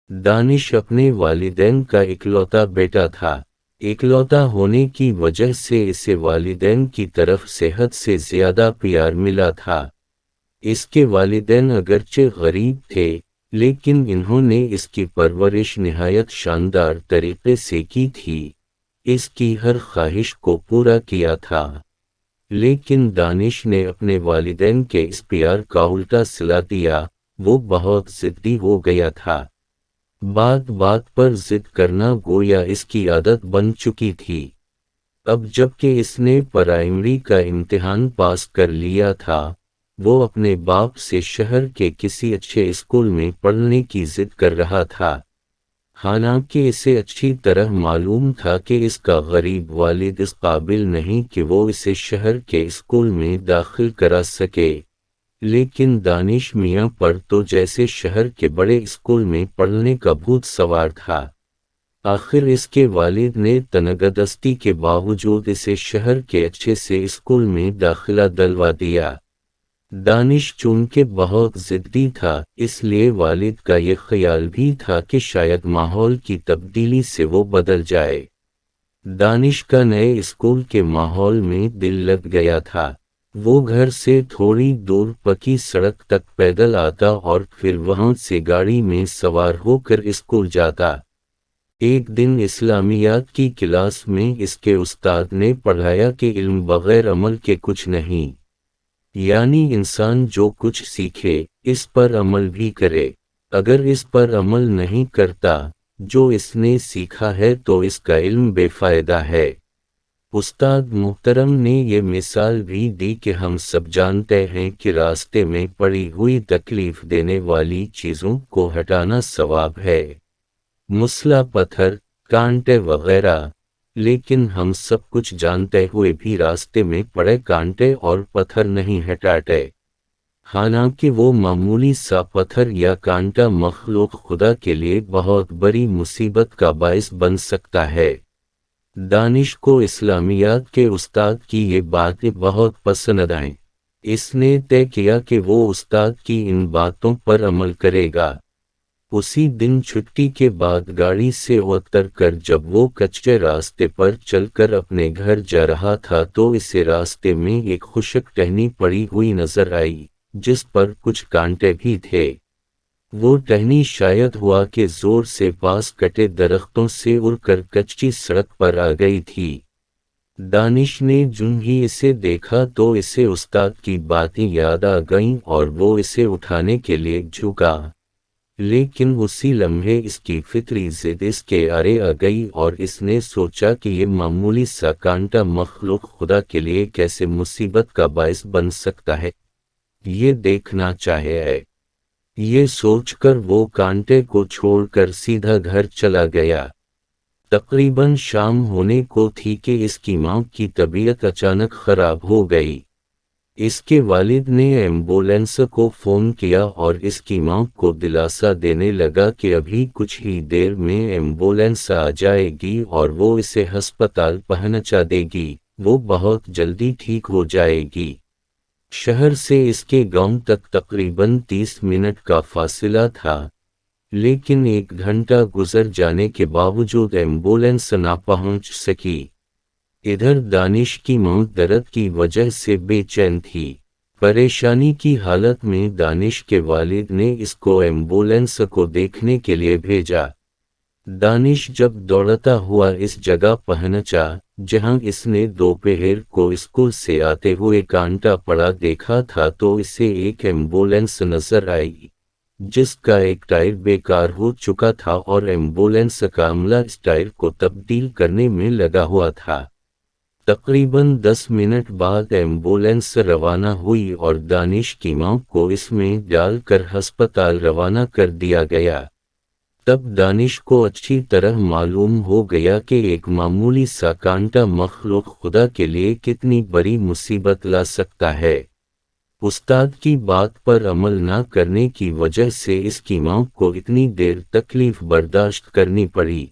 दानिश अपने वालिदैन का इकलौता बेटा था। इकलौता होने की वजह से इसे वालिदैन की तरफ से हद से ज्यादा प्यार मिला था। इसके वालिदैन अगरचे गरीब थे, लेकिन इन्होंने इसकी परवरिश निहायत शानदार तरीके से की थी। इसकी हर ख्वाहिश को पूरा किया था। लेकिन दानिश ने अपने वालिदैन के इस प्यार का उल्टा सिला दिया। वो बहुत जिद्दी हो गया था। बात बात पर जिद करना गोया इसकी आदत बन चुकी थी। अब जबकि इसने प्राइमरी का इम्तिहान पास कर लिया था, वो अपने बाप से शहर के किसी अच्छे स्कूल में पढ़ने की जिद कर रहा था। हालांकि इसे अच्छी तरह मालूम था कि इसका गरीब वालिद इस काबिल नहीं कि वो इसे शहर के स्कूल में दाखिल करा सके। लेकिन दानिश मियां पर तो जैसे शहर के बड़े स्कूल में पढ़ने का भूत सवार था। आखिर इसके वालिद ने तनगदस्ती के बावजूद इसे शहर के अच्छे से स्कूल में दाखिला दिलवा दिया। दानिश चूंकि बहुत जिद्दी था, इसलिए वालिद का ये ख्याल भी था कि शायद माहौल की तब्दीली से वो बदल जाए। दानिश का नए स्कूल के माहौल में दिल लग गया था। वो घर से थोड़ी दूर पक्की सड़क तक पैदल आता और फिर वहां से गाड़ी में सवार होकर स्कूल जाता। एक दिन इस्लामियात की क्लास में इसके उस्ताद ने पढ़ाया कि इल्म बगैर अमल के कुछ नहीं, यानी इंसान जो कुछ सीखे इस पर अमल भी करे। अगर इस पर अमल नहीं करता जो इसने सीखा है तो इसका इल्म बेफायदा है। उस्ताद मुहतरम ने ये मिसाल भी दी कि हम सब जानते हैं कि रास्ते में पड़ी हुई तकलीफ देने वाली चीज़ों को हटाना सवाब है, मुसला, पत्थर, कांटे वगैरह। लेकिन हम सब कुछ जानते हुए भी रास्ते में पड़े कांटे और पत्थर नहीं हटाते। हालांकि वो मामूली सा पत्थर या कांटा मखलूक खुदा के लिए बहुत बड़ी मुसीबत का बाइस बन सकता है। दानिश को इस्लामियात के उस्ताद की ये बातें बहुत पसंद आईं। इसने तय किया कि वो उस्ताद की इन बातों पर अमल करेगा। उसी दिन छुट्टी के बाद गाड़ी से उतर कर जब वो कच्चे रास्ते पर चलकर अपने घर जा रहा था तो इसे रास्ते में एक खुशक टहनी पड़ी हुई नजर आई, जिस पर कुछ कांटे भी थे। वो टहनी शायद हुआ के जोर से पास कटे दरख्तों से उड़कर कच्ची सड़क पर आ गई थी। दानिश ने जूं ही इसे देखा तो इसे उस्ताद की बातें याद आ गईं और वो इसे उठाने के लिए झुका। लेकिन उसी लम्हे इसकी फितरी जिद इसके आरे आ गई और इसने सोचा कि ये मामूली सा कांटा मखलूक खुदा के लिए कैसे मुसीबत का बाइस बन सकता है, ये देखना चाहिए। ये सोचकर वो कांटे को छोड़कर सीधा घर चला गया। तकरीबन शाम होने को थी कि इसकी मां की तबीयत अचानक खराब हो गई। इसके वालिद ने एम्बुलेंस को फ़ोन किया और इसकी मां को दिलासा देने लगा कि अभी कुछ ही देर में एम्बुलेंस आ जाएगी और वो इसे हस्पताल पहुंचा देगी, वो बहुत जल्दी ठीक हो जाएगी। शहर से इसके गांव तक तकरीबन 30 मिनट का फासिला था, लेकिन 1 घंटा गुजर जाने के बावजूद एम्बुलेंस ना पहुंच सकी। इधर दानिश की मौत दर्द की वजह से बेचैन थी। परेशानी की हालत में दानिश के वालिद ने इसको एम्बुलेंस को देखने के लिए भेजा। दानिश जब दौड़ता हुआ इस जगह पहुंचा जहां इसने दोपहर को स्कूल से आते हुए कांटा पड़ा देखा था तो इसे एक एम्बुलेंस नजर आई, जिसका एक टायर बेकार हो चुका था और एम्बुलेंस का अमला इस टायर को तब्दील करने में लगा हुआ था। तकरीबन 10 मिनट बाद एम्बुलेंस रवाना हुई और दानिश की मां को इसमें डालकर अस्पताल रवाना कर दिया गया। तब दानिश को अच्छी तरह मालूम हो गया कि एक मामूली सा कांटा मखलूक खुदा के लिए कितनी बड़ी मुसीबत ला सकता है। उस्ताद की बात पर अमल न करने की वजह से इसकी मां को इतनी देर तकलीफ बर्दाश्त करनी पड़ी।